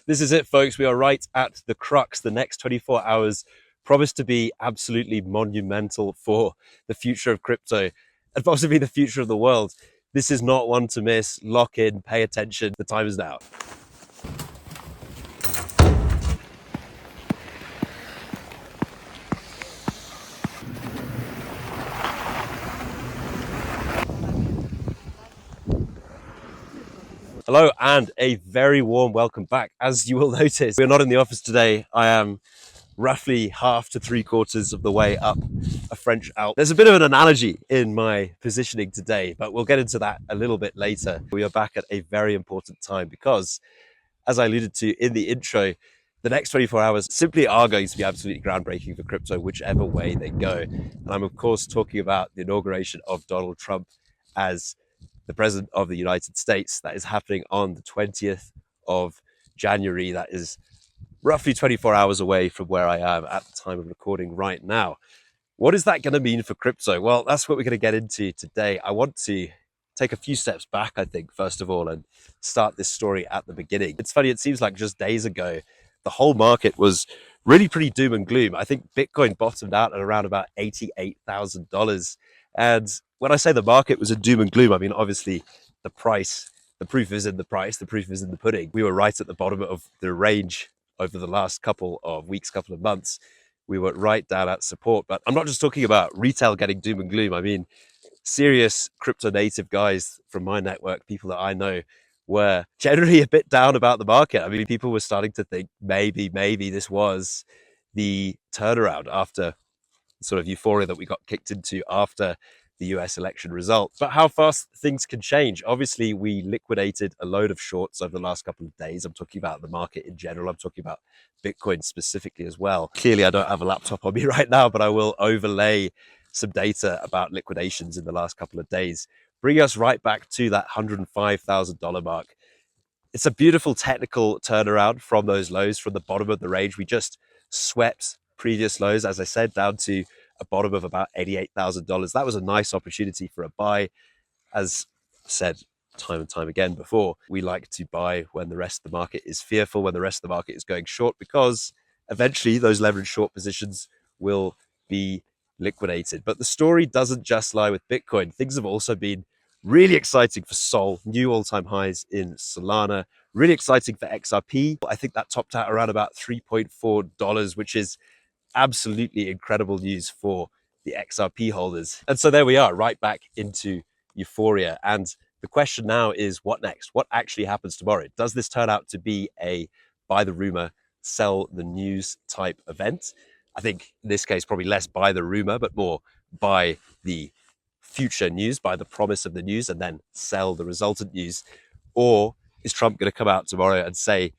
This is it, folks. We are right at the crux. The next 24 hours promise to be absolutely monumental for the future of crypto and possibly the future of the world. This is not one to miss. Lock in, pay attention. The time is now. Hello and a very warm welcome back. As you will notice, we're not in the office today. I am roughly half to three quarters of the way up a French Alp. There's a bit of an analogy in my positioning today, but we'll get into that a little bit later. We are back at a very important time because, as I alluded to in the intro, the next 24 hours simply are going to be absolutely groundbreaking for crypto, whichever way they go. And I'm, of course, talking about the inauguration of Donald Trump as the President of the United States. That is happening on the 20th of January. That is roughly 24 hours away from where I am at the time of recording right now. What is that going to mean for crypto? Well, that's what we're going to get into today. I want to take a few steps back, I think, first of all, and start this story at the beginning. It's funny, it seems like just days ago, the whole market was really pretty doom and gloom. I think Bitcoin bottomed out at around about $88,000. And when I say the market was in doom and gloom, I mean, obviously, the price, the proof is in the price, the proof is in the pudding. We were right at the bottom of the range over the last couple of weeks, couple of months. We were right down at support. But I'm not just talking about retail getting doom and gloom. I mean, serious crypto native guys from my network, people that I know, were generally a bit down about the market. I mean, people were starting to think maybe this was the turnaround after sort of euphoria that we got kicked into after the US election result. But how fast things can change. Obviously, we liquidated a load of shorts over the last couple of days. I'm talking about the market in general. I'm talking about Bitcoin specifically as well. Clearly, I don't have a laptop on me right now, but I will overlay some data about liquidations in the last couple of days, bring us right back to that $105,000 mark. It's a beautiful technical turnaround from those lows, from the bottom of the range. We just swept previous lows, as I said, down to a bottom of about $88,000. That was a nice opportunity for a buy. As said time and time again before, we like to buy when the rest of the market is fearful, when the rest of the market is going short, because eventually those leveraged short positions will be liquidated. But the story doesn't just lie with Bitcoin. Things have also been really exciting for Sol, new all-time highs in Solana, really exciting for XRP. I think that topped out around about $3.4, which is absolutely incredible news for the XRP holders. And so there we are, right back into euphoria. And the question now is, what next? What actually happens tomorrow? Does this turn out to be a buy the rumor, sell the news type event? I think in this case, probably less buy the rumor, but more buy the future news, buy the promise of the news, and then sell the resultant news. Or is Trump going to come out tomorrow and say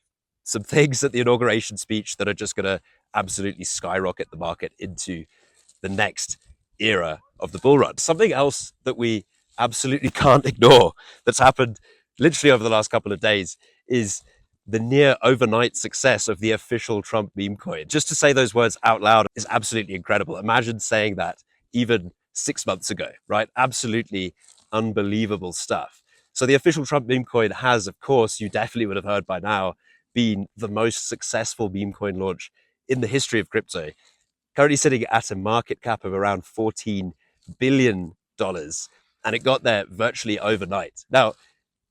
some things at the inauguration speech that are just going to absolutely skyrocket the market into the next era of the bull run? Something else that we absolutely can't ignore that's happened literally over the last couple of days is the near overnight success of the official Trump meme coin. Just to say those words out loud is absolutely incredible. Imagine saying that even 6 months ago, right? Absolutely unbelievable stuff. So the official Trump meme coin has, of course, you definitely would have heard by now, been the most successful meme coin launch in the history of crypto. Currently sitting at a market cap of around $14 billion. And it got there virtually overnight. Now,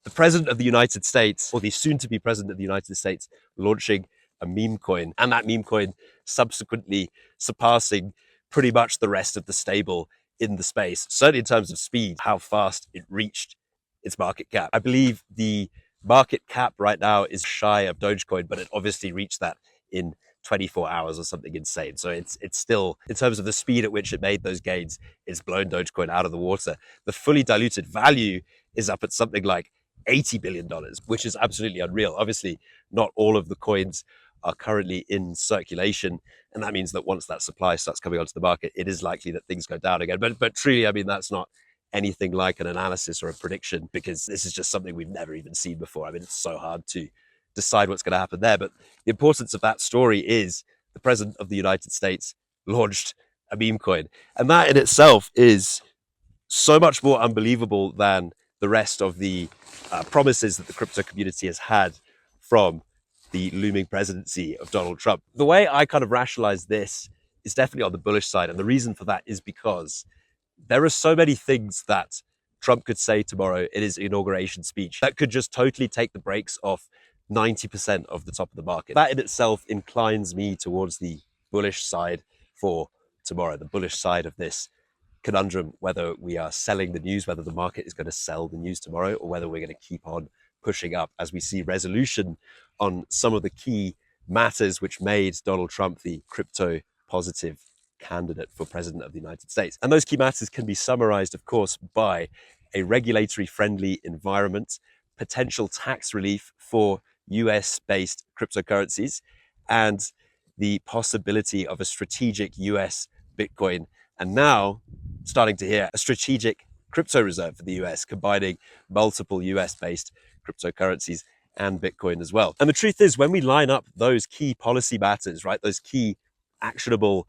the President of the United States, or the soon-to-be President of the United States, launching a meme coin, and that meme coin subsequently surpassing pretty much the rest of the stable in the space, certainly in terms of speed, how fast it reached its market cap. I believe the market cap right now is shy of Dogecoin, but it obviously reached that in 24 hours or something insane. So it's still, in terms of the speed at which it made those gains, it's blown Dogecoin out of the water. The fully diluted value is up at something like $80 billion, which is absolutely unreal. Obviously, not all of the coins are currently in circulation. And that means that once that supply starts coming onto the market, it is likely that things go down again. But truly, I mean, that's not anything like an analysis or a prediction, because this is just something we've never even seen before. I mean, it's so hard to decide what's going to happen there. But the importance of that story is the President of the United States launched a meme coin. And that in itself is so much more unbelievable than the rest of the promises that the crypto community has had from the looming presidency of Donald Trump. The way I kind of rationalize this is definitely on the bullish side. And the reason for that is because there are so many things that Trump could say tomorrow in his inauguration speech that could just totally take the brakes off 90% of the top of the market. That in itself inclines me towards the bullish side for tomorrow, the bullish side of this conundrum, whether we are selling the news, whether the market is going to sell the news tomorrow, or whether we're going to keep on pushing up as we see resolution on some of the key matters which made Donald Trump the crypto positive candidate for president of the United States. And those key matters can be summarized, of course, by a regulatory friendly environment, potential tax relief for US based cryptocurrencies, and the possibility of a strategic US Bitcoin. And now, starting to hear a strategic crypto reserve for the US, combining multiple US based cryptocurrencies and Bitcoin as well. And the truth is, when we line up those key policy matters, right, those key actionable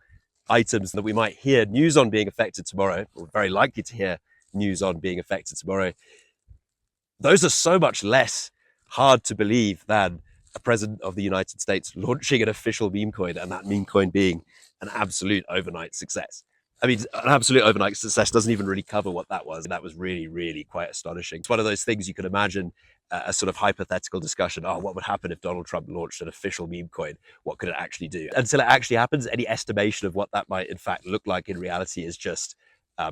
items that we might hear news on being affected tomorrow, or very likely to hear news on being affected tomorrow, those are so much less hard to believe than a president of the United States launching an official meme coin, and that meme coin being an absolute overnight success. I mean, an absolute overnight success doesn't even really cover what that was. That was really, really quite astonishing. It's one of those things you can imagine a sort of hypothetical discussion. Oh, what would happen if Donald Trump launched an official meme coin? What could it actually do? Until it actually happens, any estimation of what that might in fact look like in reality is just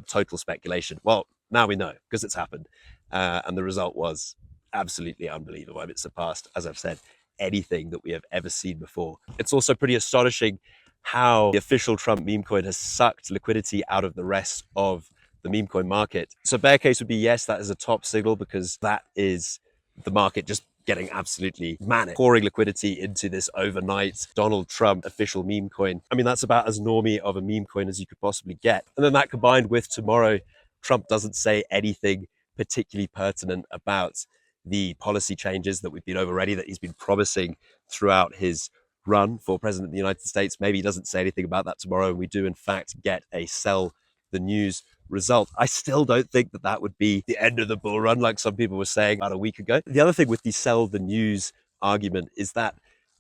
total speculation. Well, now we know because it's happened. And the result was absolutely unbelievable. I mean, it surpassed, as I've said, anything that we have ever seen before. It's also pretty astonishing how the official Trump meme coin has sucked liquidity out of the rest of the meme coin market. So bear case would be, yes, that is a top signal because that is the market just getting absolutely manic, pouring liquidity into this overnight Donald Trump official meme coin. I mean, that's about as normie of a meme coin as you could possibly get. And then that combined with tomorrow, Trump doesn't say anything particularly pertinent about the policy changes that we've been over already, that he's been promising throughout his run for president of the United States. Maybe he doesn't say anything about that tomorrow, and we do in fact get a sell the news result. I still don't think that that would be the end of the bull run, like some people were saying about a week ago. The other thing with the sell the news argument is that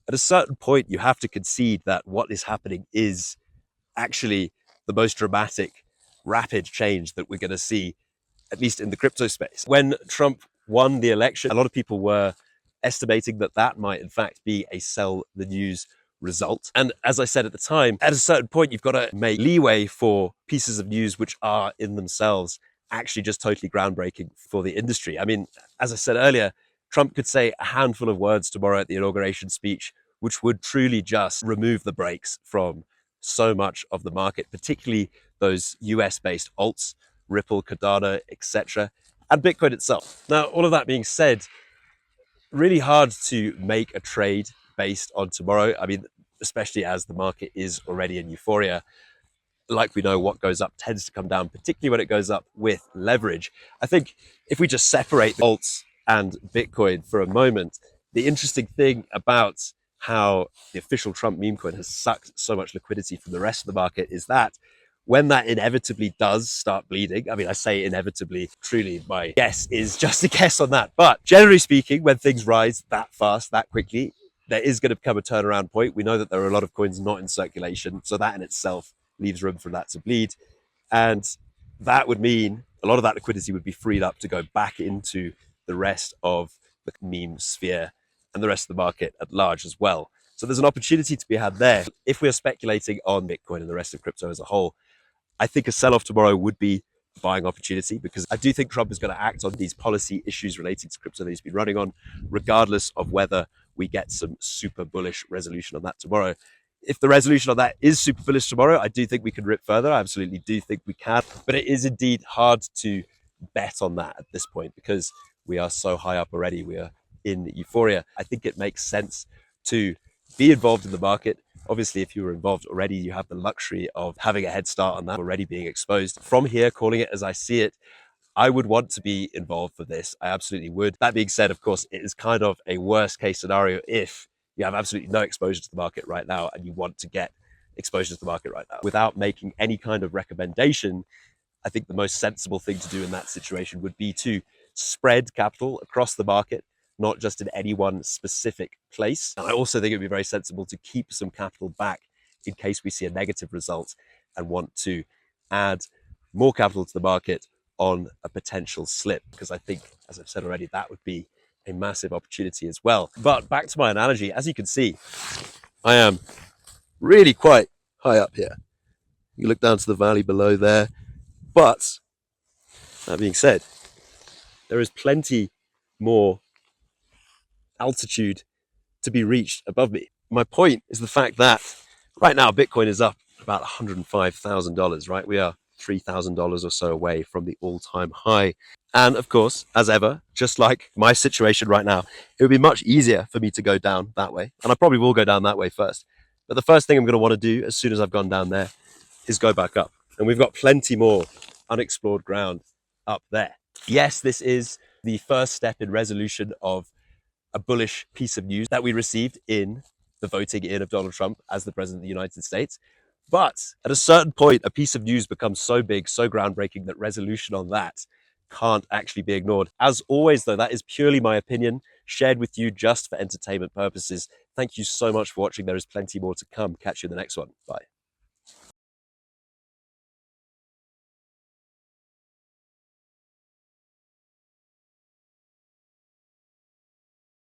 at a certain point, you have to concede that what is happening is actually the most dramatic, rapid change that we're going to see, at least in the crypto space. When Trump won the election, a lot of people were estimating that that might in fact be a sell the news result. And as I said at the time, at a certain point, you've got to make leeway for pieces of news which are in themselves actually just totally groundbreaking for the industry. I mean, as I said earlier, Trump could say a handful of words tomorrow at the inauguration speech, which would truly just remove the brakes from so much of the market, particularly those US-based alts, Ripple, Cardano, etc., and Bitcoin itself. Now, all of that being said, really hard to make a trade based on tomorrow. I mean, especially as the market is already in euphoria. Like we know, what goes up tends to come down, particularly when it goes up with leverage. I think if we just separate alts and Bitcoin for a moment, the interesting thing about how the official Trump meme coin has sucked so much liquidity from the rest of the market is that when that inevitably does start bleeding, I mean, I say inevitably, truly my guess is just a guess on that. But generally speaking, when things rise that fast, that quickly, there is going to become a turnaround point. We know that there are a lot of coins not in circulation. So that in itself leaves room for that to bleed. And that would mean a lot of that liquidity would be freed up to go back into the rest of the meme sphere and the rest of the market at large as well. So there's an opportunity to be had there. If we're speculating on Bitcoin and the rest of crypto as a whole, I think a sell-off tomorrow would be a buying opportunity, because I do think Trump is going to act on these policy issues related to crypto that he's been running on, regardless of whether we get some super bullish resolution on that tomorrow. If the resolution on that is super bullish tomorrow, I do think we can rip further. I absolutely do think we can. But it is indeed hard to bet on that at this point because we are so high up already. We are in euphoria. I think it makes sense to be involved in the market. Obviously, if you were involved already, you have the luxury of having a head start on that, already being exposed. From here, calling it as I see it, I would want to be involved for this. I absolutely would. That being said, of course, it is kind of a worst case scenario if you have absolutely no exposure to the market right now and you want to get exposure to the market right now. Without making any kind of recommendation, I think the most sensible thing to do in that situation would be to spread capital across the market, not just in any one specific place. And I also think it would be very sensible to keep some capital back in case we see a negative result and want to add more capital to the market on a potential slip, because I think, as I've said already, that would be a massive opportunity as well. But back to my analogy, as you can see, I am really quite high up here. You look down to the valley below there. But that being said, there is plenty more altitude to be reached above me. My point is the fact that right now Bitcoin is up about $105,000, right? We are $3,000 or so away from the all-time high. And of course, as ever, just like my situation right now, it would be much easier for me to go down that way. And I probably will go down that way first. But the first thing I'm going to want to do as soon as I've gone down there is go back up. And we've got plenty more unexplored ground up there. Yes, this is the first step in resolution of a bullish piece of news that we received in the voting in of Donald Trump as the president of the United States. But at a certain point, a piece of news becomes so big, so groundbreaking that resolution on that can't actually be ignored. As always, though, that is purely my opinion, shared with you just for entertainment purposes. Thank you so much for watching. There is plenty more to come. Catch you in the next one. Bye.